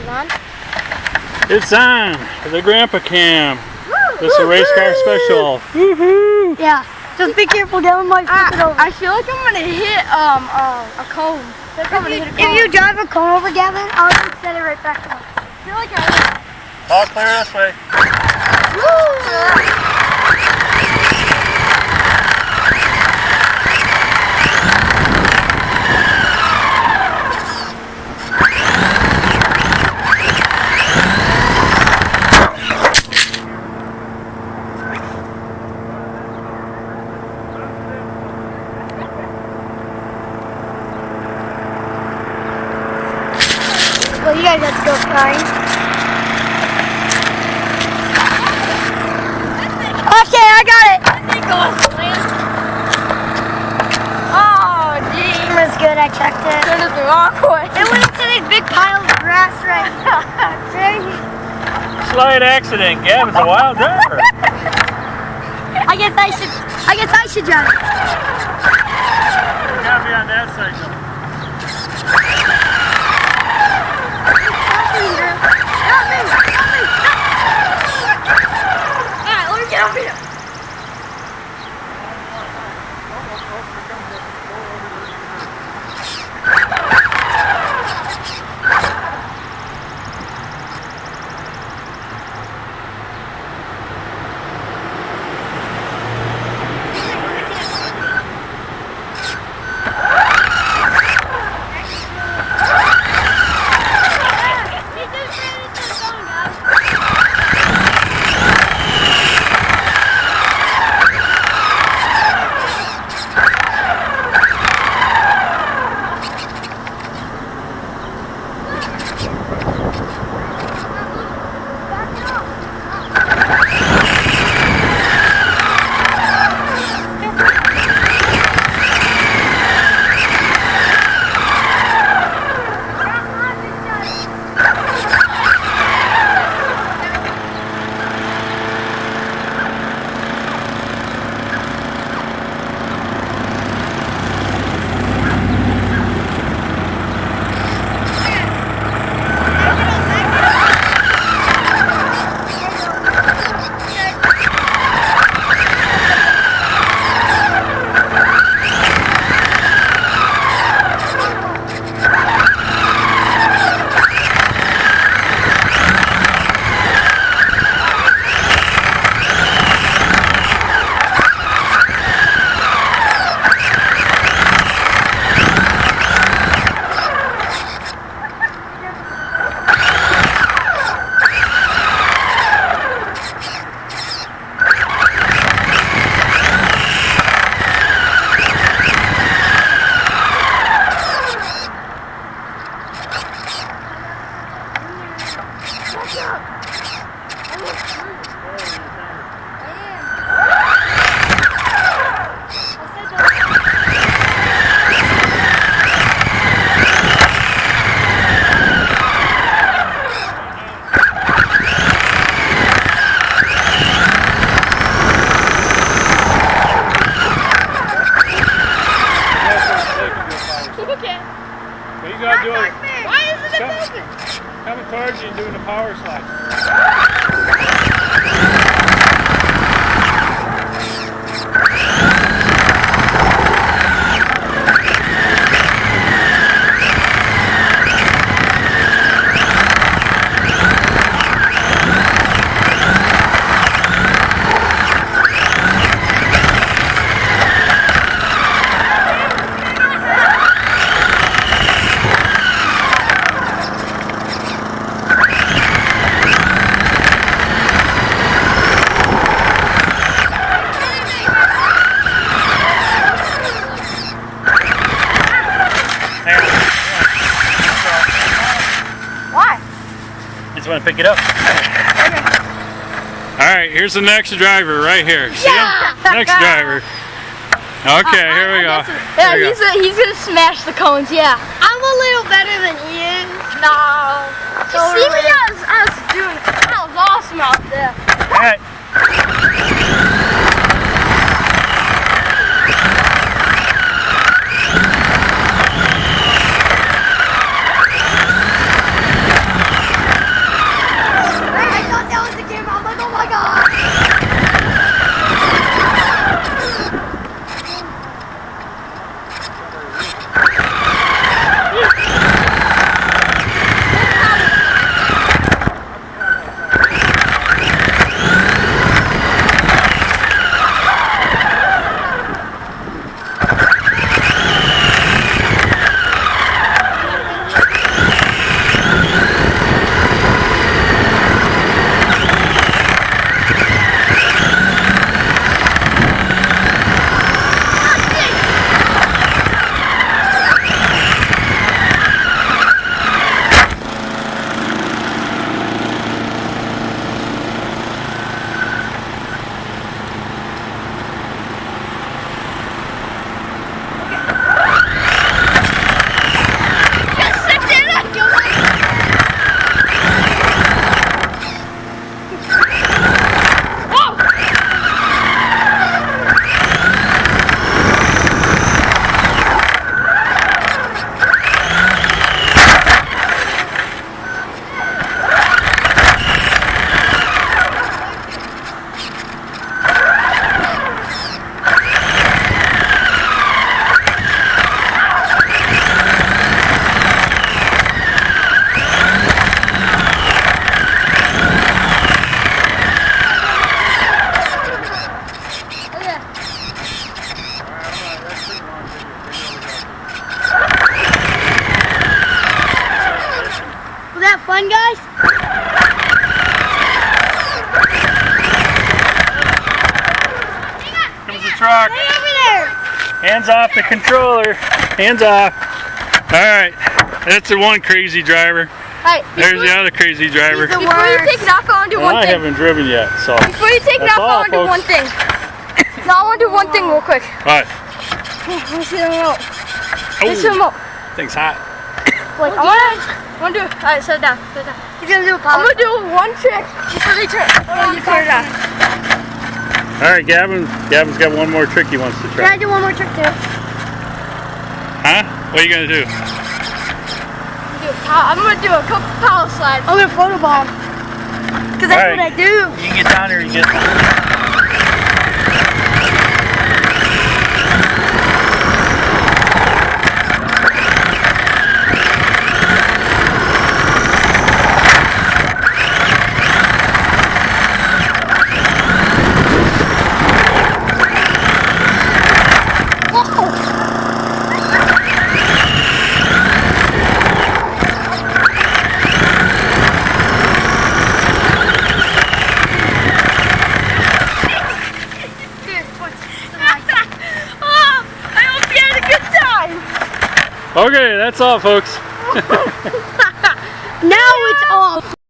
it on? It's on for the Grandpa Cam. This is a race car special. Woohoo! Yeah. Just be careful, Gaven might flip it over. I feel like I'm gonna hit a cone. If you drive a cone over, Gaven, I'll just set it right back on. I feel like I will. All clear this way. Well, you guys have to go flying. Okay, I got it. Oh, geez. Camera's good, I checked it. Turned it the wrong way. It went into these big piles of grass right here. Slight accident. Gavin's a wild driver. I guess I should drive it. You gotta be on that side though. Alright, let me get over here. What you gotta do is Why isn't it moving? coming towards you and doing a power slide. Why? Just want to pick it up. All right, here's the next driver right here. See him? Next driver. Okay, here we go. Yeah, he's gonna smash the cones. Yeah. I'm a little better than he is. No. Totally. See me as doing. That was awesome out there. All right. have fun, guys? Comes the truck. Stay over there. Hands off the controller. Hands off. Alright. That's the one crazy driver. Hey, There's the other crazy driver. the before you worst. take it off, I want to do Well, one I thing. haven't driven yet, so. Before you take it That's off, I all, want to do folks. one thing. No, I want to do one thing real quick. What? Let me see the remote. Oh, This remote. thing's hot. Like, I want to do. Alright, set it down. Set it down. He's gonna do a I'm power. gonna do one trick before they turn. You turn it on. Alright, Gavin's got one more trick he wants to Can I try. do one more trick too? Huh? What are you gonna do? I'm gonna do a couple power slides. I'm gonna photobomb. Cause that's Alright. what I do. You can get down here and get. Oh, I hope you had a good time. Okay, that's all, folks. Now it's off.